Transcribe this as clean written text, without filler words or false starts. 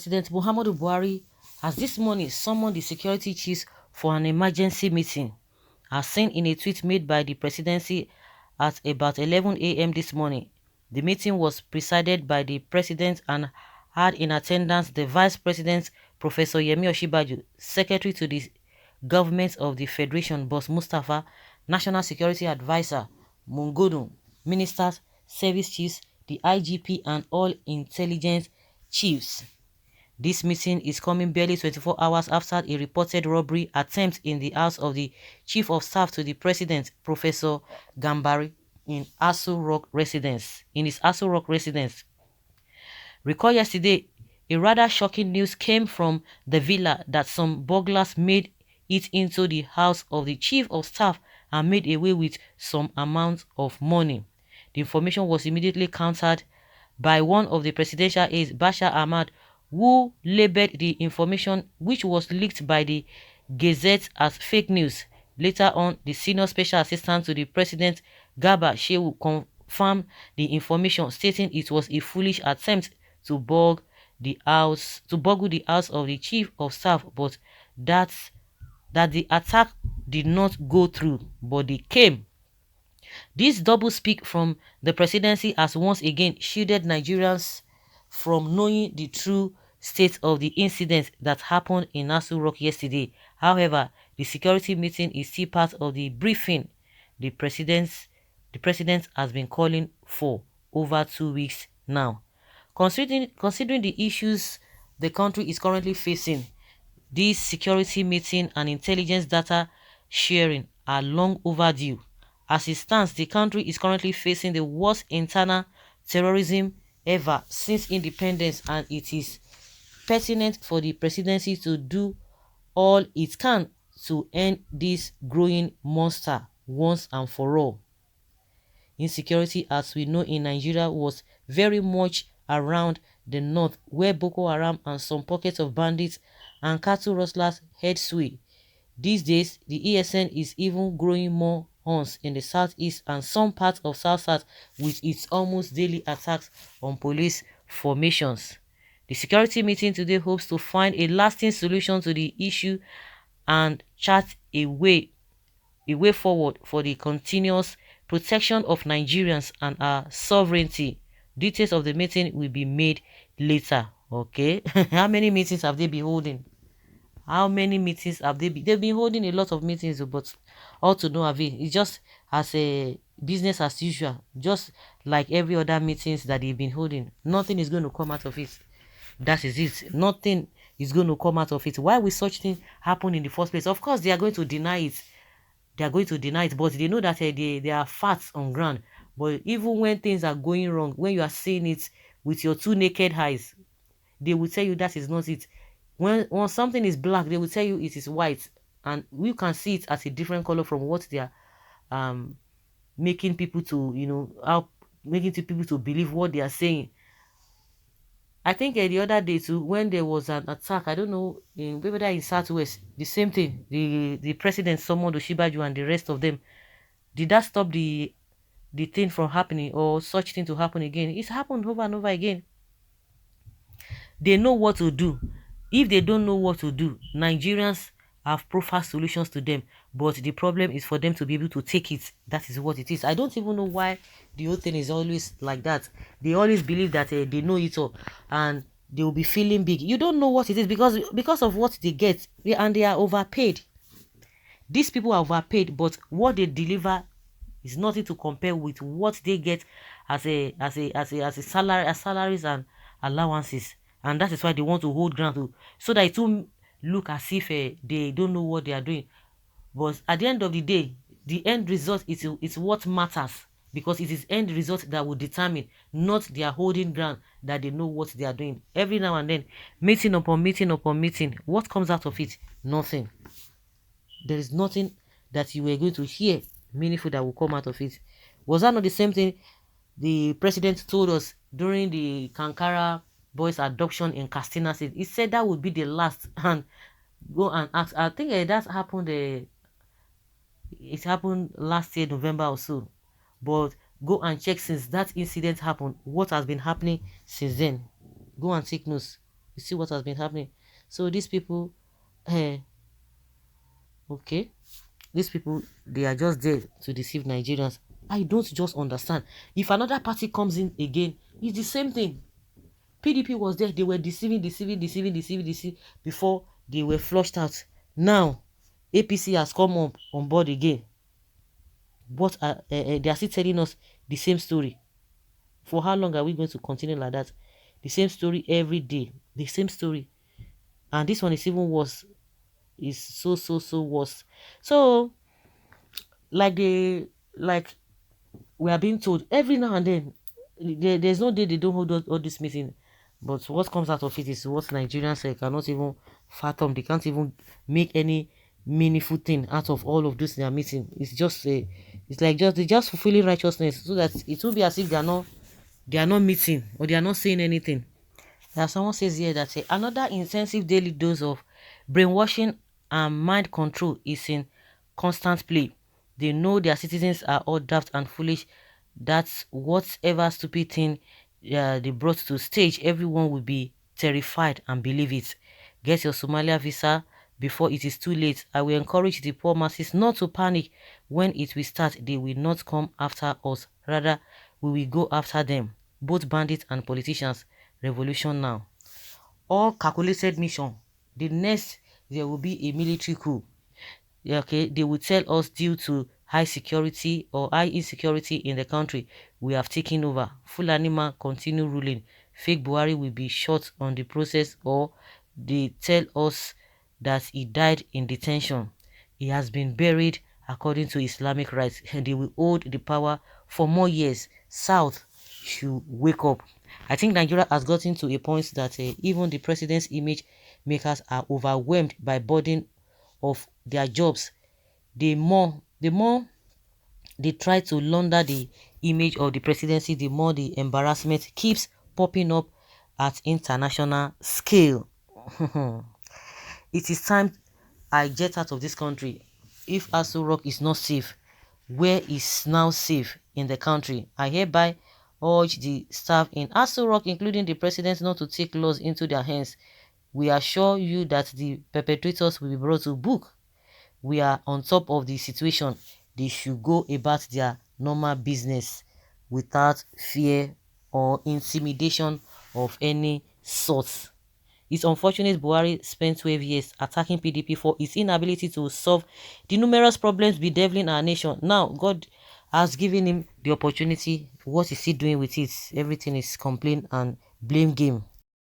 President Muhammadu Buhari has this morning summoned the security chiefs for an emergency meeting. As seen in a tweet made by the presidency at about 11 a.m. this morning, the meeting was presided by the president and had in attendance the vice president, Professor Yemi OSINBAJO, secretary to the government of the Federation, Boss Mustapha, national security advisor, Mungodu, ministers, service chiefs, the IGP and all intelligence chiefs. This meeting is coming barely 24 hours after a reported robbery attempt in the house of the Chief of Staff to the President, Professor Gambari, in his ASOROCK residence. Recall yesterday, a rather shocking news came from the villa that some burglars made it into the house of the Chief of Staff and made away with some amount of money. The information was immediately countered by one of the presidential aides, Bashar Ahmad, who labeled the information, which was leaked by the Gazette, as fake news. Later on, the senior special assistant to the president, Garba Shehu, confirmed the information, stating it was a foolish attempt to burgle the house of the Chief of Staff, but that the attack did not go through, but they came. This doublespeak from the presidency has once again shielded Nigerians from knowing the true state of the incident that happened in ASOROCK yesterday. However, the security meeting is still part of the briefing the president has been calling for over 2 weeks now. Considering the issues the country is currently facing, this security meeting and intelligence data sharing are long overdue. As it stands, the country is currently facing the worst internal terrorism ever since independence, and it is pertinent for the presidency to do all it can to end this growing monster once and for all. Insecurity, as we know in Nigeria, was very much around the north, where Boko Haram and some pockets of bandits and cattle rustlers had sway. These days, the ESN is even growing more horns in the southeast and some parts of South, with its almost daily attacks on police formations. The security meeting today hopes to find a lasting solution to the issue and chart a way forward for the continuous protection of Nigerians and our sovereignty. Details of the meeting will be made later. Okay. How many meetings have they been holding? How many meetings have they been? They've been holding a lot of meetings, but all to no avail. It's just as a business as usual, just like every other meetings that they've been holding. Nothing is going to come out of it. That is it. Nothing is going to come out of it. Why will such thing happen in the first place? Of course, they are going to deny it. They are going to deny it, but they know that there are facts on ground. But even when things are going wrong, when you are seeing it with your two naked eyes, they will tell you that is not it. When something is black, they will tell you it is white, and we can see it as a different color from what they are making people to making people to believe what they are saying. I think the other day too, when there was an attack, I don't know whether in Southwest, the same thing. The president summoned OSINBAJO and the rest of them. Did that stop the thing from happening, or such thing to happen again? It's happened over and over again. They know what to do. If they don't know what to do, Nigerians have profile solutions to them, but the problem is for them to be able to take it. That is what it is. I don't even know why the whole thing is always like that. They always believe that they know it all and they will be feeling big. You don't know what it is because of what they get, and they are overpaid. These people are overpaid, but what they deliver is nothing to compare with what they get as salaries and allowances. And that is why they want to hold ground to, so that it will look as if they don't know what they are doing. But at the end of the day, the end result is what matters, because it is end result that will determine, not their holding ground that they know what they are doing. Every now and then, meeting upon meeting upon meeting, what comes out of it? Nothing. There is nothing that you were going to hear meaningful that will come out of it. Was that not the same thing the president told us during the Kankara boys adoption in Katsina State? He said that would be the last, and go and ask. I think that happened. It happened last year, November or so. But go and check since that incident happened. What has been happening since then? Go and take notes. You see what has been happening. So these people, okay, these people, they are just there to deceive Nigerians. I don't just understand. If another party comes in again, it's the same thing. PDP was there. They were deceiving before they were flushed out. Now, APC has come up on board again. But they are still telling us the same story. For how long are we going to continue like that? The same story every day. The same story. And this one is even worse. Is so worse. So, like we are being told every now and then, there's no day they don't hold all this meeting. But what comes out of it is what Nigerians cannot even fathom. They can't even make any meaningful thing out of all of this their meeting. It's just it's like they're just fulfilling righteousness, so that it will be as if they are not meeting or they are not saying anything. Now someone says here that another intensive daily dose of brainwashing and mind control is in constant play. They know their citizens are all daft and foolish. That's whatever stupid thing they brought to stage, everyone will be terrified and believe it. Get your Somalia visa before it is too late. I will encourage the poor masses not to panic. When it will start, they will not come after us. Rather, we will go after them. Both bandits and politicians. Revolution now. All calculated mission. The next, there will be a military coup. Okay, they will tell us due to high security or high insecurity in the country, we have taken over. Fulani man continue ruling. Fake Buhari will be shot on the process, or they tell us that he died in detention. He has been buried according to Islamic rites, and they will hold the power for more years. South should wake up. I think Nigeria has gotten to a point that even the president's image makers are overwhelmed by burden of their jobs. The more they try to launder the image of the presidency, the more the embarrassment keeps popping up at international scale. It is time I get out of this country. If ASOROCK is not safe, where is now safe in the country? I hereby urge the staff in ASOROCK, including the president, not to take laws into their hands. We assure you that the perpetrators will be brought to book. We are on top of the situation. They should go about their normal business without fear or intimidation of any sort. It's unfortunate Buhari spent 12 years attacking PDP for its inability to solve the numerous problems bedeviling our nation. Now, God has given him the opportunity. What is he doing with it? Everything is complaint and blame game.